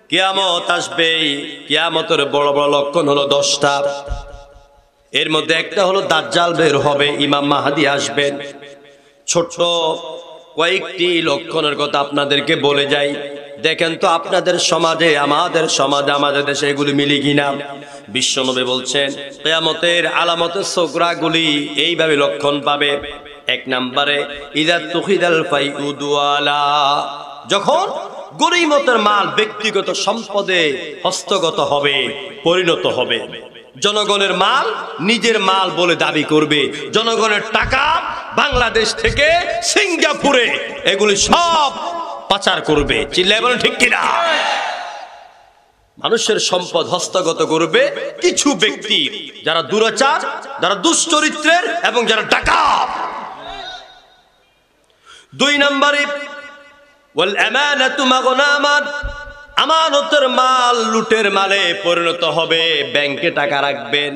কিয়ামত আসবে। কিয়ামতের বড় বড় লক্ষণ হলো 10টা। এর মধ্যে একটা হলো দাজ্জাল বের হবে, ইমাম মাহদী আসবেন। ছোট্ট কয়েকটি লক্ষণের কথা আপনাদেরকে বলে যাই। দেখেন তো আপনাদের সমাজে, আমাদের সমাজে, আমাদের দেশে এগুলি মিলি কিনা। বিশ্বনবী বলছেন কিয়ামতের আলামতের সুগরাগুলি এইভাবে লক্ষণ পাবে। 1 নম্বরে ইযা তুখিদাল ফাইউদুয়ালা, যখন গনিমতের মাল ব্যক্তিগত সম্পদে হস্তগত হবে, পরিণত হবে। জনগণের মাল নিজের মাল বলে দাবি করবে। জনগণের টাকা বাংলাদেশ থেকে সিঙ্গাপুরে এগুলি সব পাচার করবে। চিল্লায় বলেন ঠিক কিনা? মানুষের সম্পদ হস্তগত করবে কিছু ব্যক্তি, যারা দুরাচার, যারা দুশ্চরিত্রের এবং যারা ডাকাত। 2 নম্বরে ওয়াল আমানাতু মাগনামান, আমানতের মাল লুটের মালে পরিণত হবে। ব্যাংকে টাকা রাখবেন,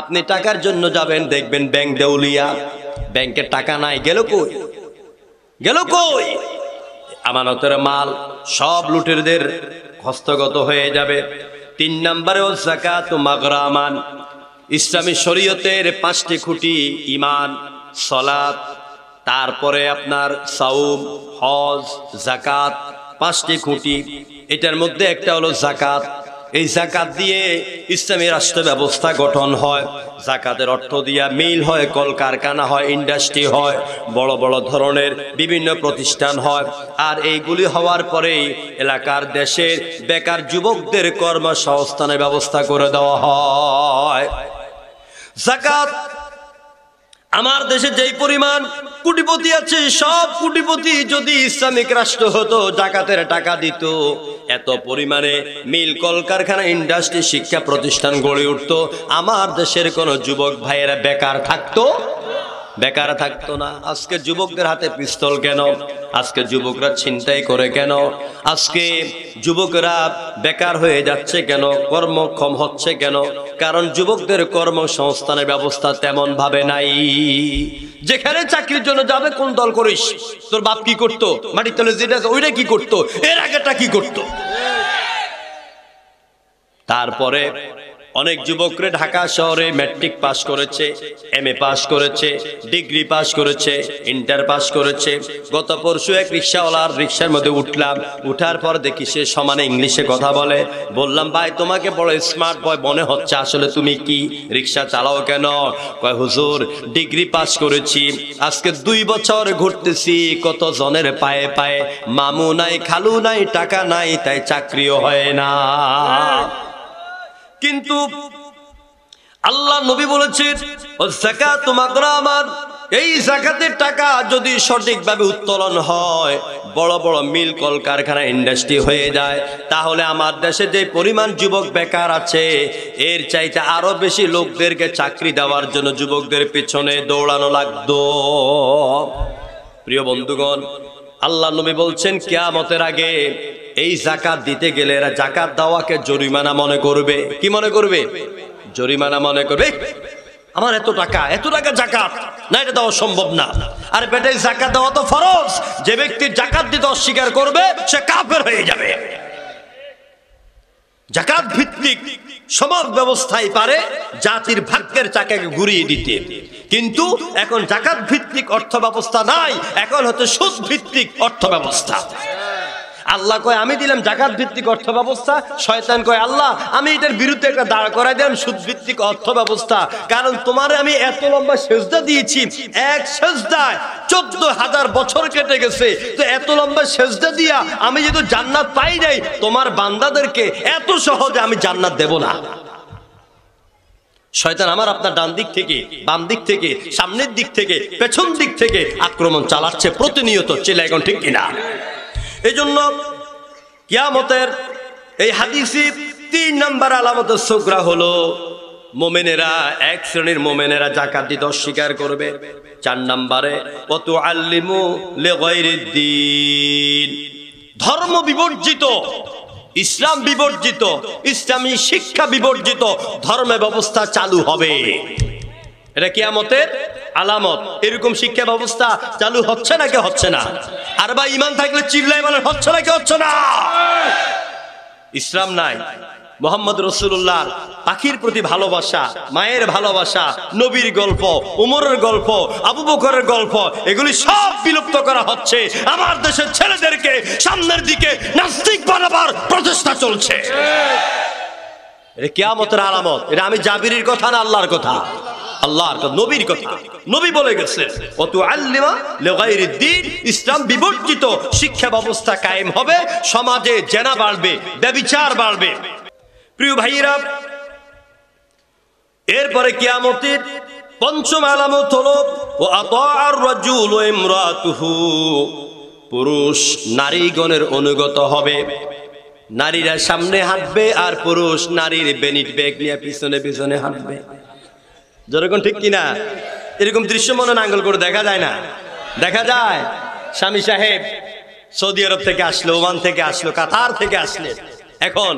আপনি টাকার জন্য যাবেন, দেখবেন ব্যাংক দেউলিয়া, ব্যাংকে টাকা নাই, গেল কই, গেল কই? আমানতের মাল সব লুটেরদের হস্তগত হয়ে যাবে। 3 নম্বরে ওয়াজ যাকাতু মাগরামান, ইসলামী শরীয়তের 5টি খুঁটি, ঈমান, সালাত, তারপরে আপনার সাওম, হজ, যাকাত, 5টি খুঁটি। এটার মধ্যে একটা হলো যাকাত। এই যাকাত দিয়ে ইসলামী রাষ্ট্র ব্যবস্থা গঠন হয়। যাকাতের অর্থ দিয়া মিল হয়, কলকারখানা হয়, ইন্ডাস্ট্রি হয়, বড় বড় ধরনের বিভিন্ন প্রতিষ্ঠান হয়। আর এইগুলি হওয়ার পরেই এলাকার দেশের বেকার যুবকদের কর্মসংস্থানের ব্যবস্থা করে দেওয়া হয়। যাকাত, আমার দেশে যেই পরিমাণ কোটিপতি আছে, সব কোটিপতি যদি ইসলামিক রাষ্ট্র হতো, যাকাতের টাকা দিত, এত পরিমাণে মিল, কলকারখানা, ইন্ডাস্ট্রি, শিক্ষা প্রতিষ্ঠান গড়ে উঠতো, আমার দেশের কোনো যুবক ভাইয়েরা বেকার থাকতো? বেকার থাকতো না। আজকে যুবকদের হাতে পিস্তল কেন? আজকে যুবকরা ছিনতাই করে কেন? আজকে যুবকরা বেকার হয়ে যাচ্ছে কেন? কর্মক্ষম হচ্ছে কেন? কারণ যুবকদের কর্মসংস্থানের ব্যবস্থা তেমন ভাবে নাই। যেখানে চাকরির জন্য যাবে, কোন দল করিস, তোর বাপ কি করতো, মাটির তলে যেটা ওইটা কি করতো, এর আগেটা কি করতো। তারপরে অনেক যুবকরা ঢাকা শহরে ম্যাট্রিক পাস করেছে, এমএ পাস করেছে, ডিগ্রি পাস করেছে, ইন্টার পাস করেছে। গত পরশু এক রিক্সাওয়ালার রিক্সার মধ্যে উঠলাম, উঠার পর দেখি সে সমানে ইংলিশে কথা বলে। বললাম, ভাই তোমাকে বড় স্মার্ট বয় মনে হচ্ছে, আসলে তুমি কি রিক্সা চালাও কেন? কয়, হুজুর ডিগ্রি পাস করেছি, আজকে 2 বছর ঘুরতেছি কত জনের পায়ে পায়ে, মামু নাই, খালু নাই, টাকা নাই, তাই চাকরিও হয় না। কিন্তু আল্লাহ নবী বলেছেন যাকাতু মাগরামান, এই যাকাতের টাকা যদি সঠিকভাবে উত্তোলন হয়, বড় বড় মিল, কলকারখানা, ইন্ডাস্ট্রি হয়ে যায়, তাহলে আমার দেশে যে পরিমাণ যুবক বেকার আছে, এর চাইতে আরো বেশি লোকদেরকে চাকরি দেওয়ার জন্য যুবকদের পিছনে দৌড়ানো লাগতো। প্রিয় বন্ধুগণ, আল্লাহ নবী বলছেন কিয়ামতের আগে এই যাকাত দিতে গেলে এরা যাকাত দেওয়াকে জরিমানা মনে করবে। কি মনে করবে? জরিমানা মনে করবে। আমার এত টাকা যাকাত না, এটা দেওয়া সম্ভব না। আর বেটাই যাকাত দেওয়া তো ফরজ। যে ব্যক্তি যাকাত দিতে অস্বীকার করবে, সে কাফের হয়ে যাবে। যাকাত ভিত্তিক সমাজ ব্যবস্থায় পারে জাতির ভাগ্যের চাকাকে ঘুরিয়ে দিতে, কিন্তু এখন যাকাত ভিত্তিক অর্থ ব্যবস্থা নাই, এখন হচ্ছে সুদ ভিত্তিক অর্থ ব্যবস্থা। আল্লাহ কয় আমি দিলাম যাকাত ভিত্তিক অর্থ ব্যবস্থা, শয়তান কয় আল্লাহ আমি এটার বিরুদ্ধে একটা দাঁড় করাই দিলাম সুদ ভিত্তিক অর্থ ব্যবস্থা। কারণ তোমারে আমি এত লম্বা সেজদা দিয়েছি, এক সেজদায় 14,000 বছর কেটে গেছে, তো এত লম্বা সেজদা দিয়া আমি যেহেতু জান্নাত পাই নাই, তোমার বান্দাদেরকে এত সহজে আমি জান্নাত দেব না। শয়তান আমার আপনার ডান দিক থেকে, বাম দিক থেকে, সামনের দিক থেকে, পেছন দিক থেকে আক্রমণ চালাচ্ছে প্রতিনিয়ত। চিল্লায় এখন ঠিক কিনা? এই জন্য কিয়ামতের এই হাদিসে 3 নম্বর আলামতের সুগরা হলো মুমিনেরা, এক শ্রেণীর মুমিনেরা যাকাত দিতে অস্বীকার করবে। 4 নম্বরে ওয়াতুআল্লিমু লিগাইরিদ্দিন, ধর্ম বিবর্জিত, ইসলাম বিবর্জিত, ইসলামী শিক্ষা বিবর্জিত ধর্ম ব্যবস্থা চালু হবে। এটা কিয়ামতের আলামত। এরকম শিক্ষা ব্যবস্থা চালু হচ্ছে নাকি হচ্ছে না? আর ভাই ইমান থাকলে চিল্লায় বলেন হচ্ছে নাকি হচ্ছে না? ইসলাম নাই। মোহাম্মদ রাসূলুল্লাহর পাখির প্রতি ভালোবাসা, মায়ের ভালোবাসা, নবীর গল্প, উমরের গল্প, আবু বকরের গল্প, এগুলি সব বিলুপ্ত করা হচ্ছে। আমার দেশের ছেলেদেরকে সামনের দিকে নাস্তিক বানাবার প্রচেষ্টা চলছে। এটা কিয়ামতের আলামত। এটা আমি জাবিরির কথা না, আল্লাহর কথা, আল্লাহর কথা, নবীর কথা। নবী বলে গেছেন ওয়াতুআল্লিমা লিগাইরিদ দ্বীন, ইসলাম বিবর্জিত শিক্ষা ব্যবস্থা কায়েম হবে, সমাজে জেনা বাড়বে, ব্যভিচার বাড়বে। প্রিয় ভাইরা, এরপরে কিয়ামতের পঞ্চম আলামত হলো ওয়াতাআর রাজুলু ইমরাতুহু, পুরুষ নারীগণের অনুগত হবে। নারীরা সামনে হাঁটবে আর পুরুষ নারীর বেনিট ব্যাগ নিয়ে পিছনে পিছনে হাঁটবে। যেরকম ঠিক কিনা? এরকম দৃশ্য মনে নাঙ্গল করে দেখা যায় না? দেখা যায়। স্বামী সাহেব সৌদি আরব থেকে আসলো, ওমান থেকে আসলো, কাতার থেকে আসলেন, এখন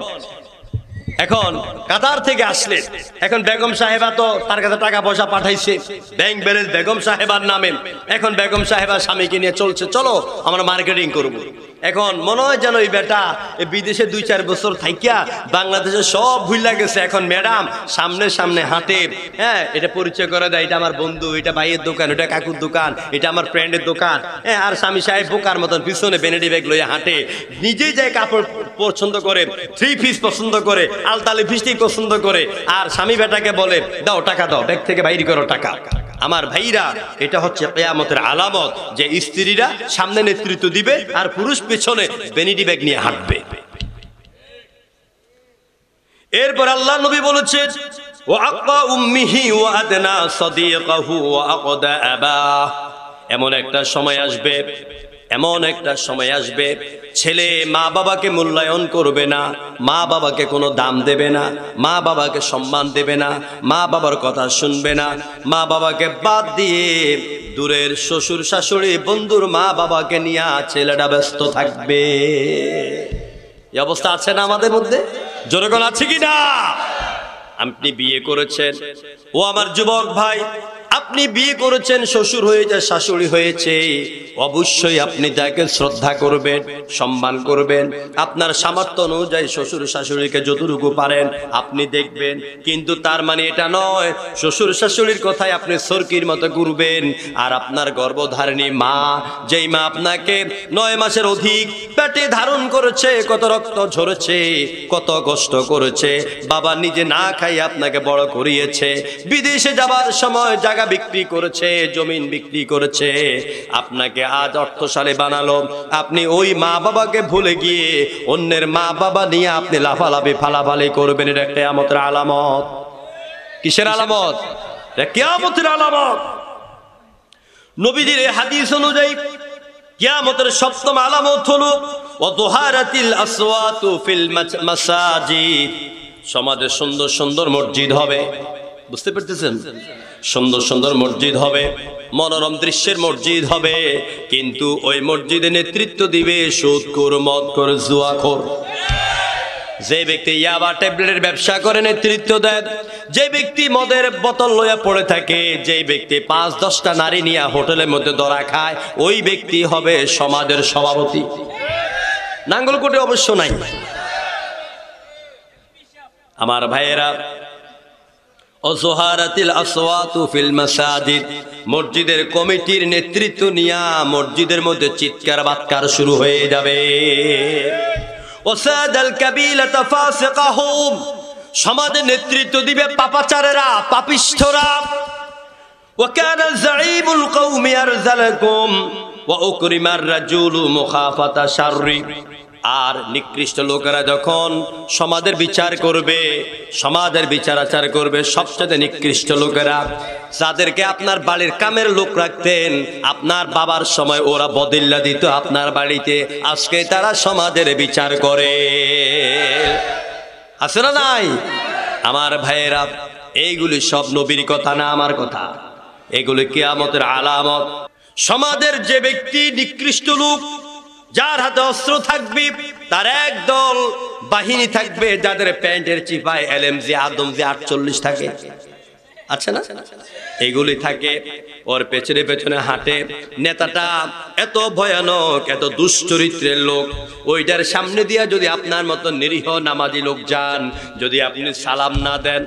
কাতার থেকে আসলেন, এখন বেগম সাহেবা তো তার কাছে টাকা পয়সা পাঠাইছে, ব্যাংক ব্যালেন্স বেগম সাহেবার নামে। এখন বেগম সাহেবা স্বামীকে নিয়ে চলছে, চলো আমরা মার্কেটিং করব। এখন মনে হয় যেন এই বেটা বিদেশে 2-4 বছর থাকিয়া বাংলাদেশে সব ভুইলা গেছে। এখন ম্যাডাম সামনে সামনে হাঁটে, হ্যাঁ, এটা পরিচয় করে দেয়, এটা আমার বন্ধু, এটা ভাইয়ের দোকান, এটা কাকুর দোকান, এটা আমার ফ্রেন্ডের দোকান, হ্যাঁ। আর স্বামী সাহেব বোকার মতন পিছনে বেনেডি ব্যাগ লইয়া হাঁটে, নিজেই যায় কাপড় পছন্দ করে, 3 পিস পছন্দ করে, আলতা লিপস্টিক পছন্দ করে, আর স্বামী বেটাকে বলে দাও টাকা দাও, ব্যাগ থেকে বাইরে করো টাকা। আমার ভাইরা, এটা হচ্ছে কিয়ামতের আলামত, যে স্ত্রীরা সামনে নেতৃত্ব দিবে আর পুরুষ পেছনে বেনিডি ব্যাগ নিয়ে হাঁটবে। এরপর আল্লাহ নবী বলেছেন ওয়াক্কা উম্মিহি ওয়া আদনা সাদিকাহু ওয়া আকদা আবা, এমন একটা সময় আসবে, এমন একটা সময় আসবে, ছেলে মা বাবাকে মূল্যায়ন করবে না, মা বাবাকে কোনো দাম দেবে না, মা বাবাকে সম্মান দেবে না, মা বাবার কথা শুনবে না, মা বাবাকে বাদ দিয়ে দূরের শ্বশুর শাশুড়ি বন্ধুর মা বাবাকে নিয়ে ছেলেটা ব্যস্ত থাকবে। এই অবস্থা আছে না আমাদের মধ্যে? জনগণ আছে কি না? আপনি বিয়ে করেছেন, ও আমার যুবক ভাই, আপনি বিয়ে করেছেন, শ্বশুর হয়েছে, শাশুড়ি হয়েছে, অবশ্যই আপনি তাকে শ্রদ্ধা করবেন, সম্মান করবেন, আপনার সামর্থ্য অনুযায়ী শ্বশুর শাশুড়িকে যতটুকু পারেন আপনি দেখবেন। কিন্তু তার মানে এটা নয় শ্বশুর শাশুড়ির কথায় আপনি সরকির মতো ঘুরবেন। আর আপনার গর্ভধারিণী মা, যেই মা আপনাকে 9 মাসের অধিক পেটে ধারণ করেছে, কত রক্ত ঝরেছে, কত কষ্ট করেছে, বাবা নিজে না খাই আপনাকে বড় করিয়েছে, বিদেশে যাবার সময় জায়গা বিক্রি করেছে, জমিন বিক্রি করেছে, আপনাকে আজ অর্থশালী বানালো, আপনি ওই মা বাবাকে ভুলে গিয়ে অন্যের মা বাবা নিয়ে আপনি লাফালাফি ফালাফালি করবেন। এটা কিয়ামতের আলামত। কিসের আলামত? এটা কিয়ামতের আলামত। নবীজির এই হাদিস অনুযায়ী কিয়ামতের 7ম আলামত হলো ওয়াদুহারাতিল আসওয়াতু ফিল মাসাজিদ, সমাজে সুন্দর সুন্দর মসজিদ হবে। বুঝতে পারতেছেন? সুন্দর সুন্দর মসজিদ হবে, মনোরম দৃশ্যের মসজিদ হবে, কিন্তু ওই মসজিদে নেতৃত্ব দিবে সুদখোর, মদখোর, জুয়াখোর। যে ব্যক্তি ইয়াবা ট্যাবলেটের ব্যবসা করে নেতৃত্ব দেয়, যে ব্যক্তি মদের বোতল লইয়া পড়ে থাকে, যে ব্যক্তি 5-10টা নারী নিয়ে হোটেলের মধ্যে ধরা খায়, ওই ব্যক্তি হবে সমাজের সভাপতি। নাঙ্গলকোটে অবশ্য নাই। আমার ভাইয়েরা, ওয়াজুহারাতিল আসওয়াতু ফিল মাসাজিদ, মসজিদের কমিটির নেতৃত্ব নিয়া মসজিদের মধ্যে চিৎকার বাৎকার শুরু হয়ে যাবে। ওয়াসাদাল কাবিলাতা ফাসিকাহুম, সমাজের নেতৃত্ব দিবে পাপাচারেরা, পাপিষ্ঠরা। ওয়া কানা যাঈমুল কওমি আরযালাকুম ওয়া উকরিমার রাজুলু মুখাফাতা শাররি, আর নিকৃষ্ট লোকেরা যখন সমাজের বিচার করবে, সমাজের বিচার আচার করবে, সবচেয়ে নিকৃষ্ট লোকেরা, যাদেরকে আপনার বাড়ির কামের লোক রাখতেন, আপনার বাবার সময় ওরা বদিল্লা দিত আপনার বাড়িতে, আজকে তারা সমাজের বিচার করে। আছে না নাই? আমার ভাইয়েরা, এইগুলি সব নবীর কথা না, আমার কথা। এগুলি কিয়ামতের আলামত। সমাজের যে ব্যক্তি নিকৃষ্ট লোক, যার হাতে অস্ত্র থাকবে, তার একদল বাহিনী থাকবে যাদের প্যান্টের চিপায় LMG, আদমজি 48 থাকে। আছে না? এগুলি থাকে, ওর পেছনে পেছনে হাঁটে। নেতাটা এত ভয়ানক, এত দুশ্চরিত্রের লোক, ওইটার সামনে দিয়া যদি আপনার মতো নিরীহ নামাজি লোক যান, যদি আপনি সালাম না দেন,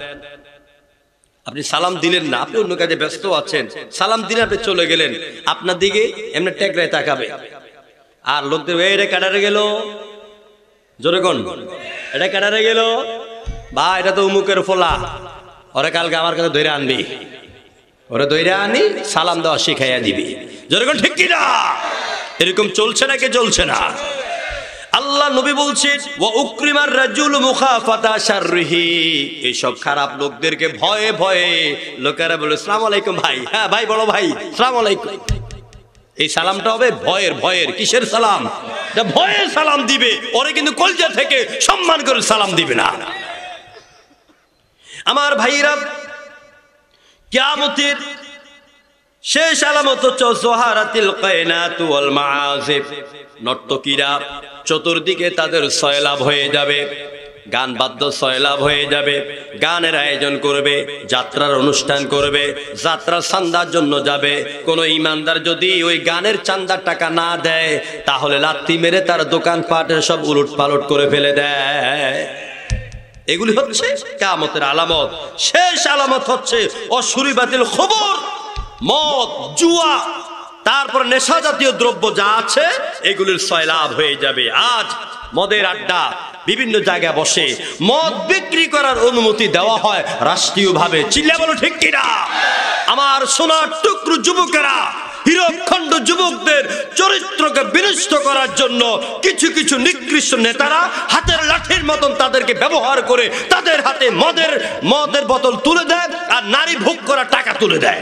আপনি সালাম দিলেন না, আপনি অন্য কাজে ব্যস্ত আছেন, সালাম দিলে আপনি চলে গেলেন, আপনার দিকে এমনি টেকরায় তাকাবে। আর লোকদের এটা কাটারে গেল, জোরে কোন এটা কাটারে গেল, বা এটা তো উমুকের ফোলা, ওরে কালকে আমার কাছে ধরে আনবি, ওরে ধরে আনি সালাম দেওয়া শিখাইয়া দিবি, জোরে কোন ঠিক কিনা? এরকম চলছে না কে চলছে না? আল্লাহ নবী বলছেন ওয়া উকরিমার রাজুল মুখাফাতা শাররিহি, এইসব খারাপ লোকদেরকে ভয়ে ভয়ে লোকেরা বলে আসসালামু আলাইকুম ভাই, হ্যাঁ ভাই বড় ভাই আসসালামু আলাইকুম। এই সালামটা হবে ভয়ের, ভয়ের কিসের সালাম? এটা ভয়ের সালাম দিবে, ওরে কিন্তু কলজা থেকে সম্মান করে সালাম দিবে না। আমার ভাইরা, কিয়ামতের শেষ আলামত হচ্ছে জোহারাতিল কায়নাত ওয়াল মাআজিফ, নর্তকীরা চতুর্দিকে তাদের সয়লাভ হয়ে যাবে, গান বাদ্য সয়লাভ হয়ে যাবে, গানের আয়োজন করবে, যাত্রার অনুষ্ঠান করবে, যাত্রার চান্দার জন্য যাবে। কোন ইমানদার যদি ওই গানের চান্দার টাকা না দেয়, তাহলে লাত্তি মেরে তার দোকানপাটের সব উলট পালট করে ফেলে দেয়। এগুলি হচ্ছে কিয়ামতের আলামত। শেষ আলামত হচ্ছে অশুরিবাতিল খবর, মদ, জুয়া, তারপর নেশা জাতীয় দ্রব্য যা আছে এগুলির সয়লাভ হয়ে যাবে। আজ মদের আড্ডা বিভিন্ন জায়গায় বসে, মদ বিক্রি করার অনুমতি দেওয়া হয় রাষ্ট্রীয়ভাবে, চিল্লা বলো ঠিক কিনা? আমার সোনার টুকরো যুবকেরা, হীরকখণ্ড যুবকদের চরিত্রকে বিনষ্ট করার জন্য কিছু কিছু নিকৃষ্ট নেতারা হাতের লাঠির মতন তাদেরকে ব্যবহার করে তাদের হাতে মদের বোতল তুলে দেয় আর নারী ভোগ করা টাকা তুলে দেয়।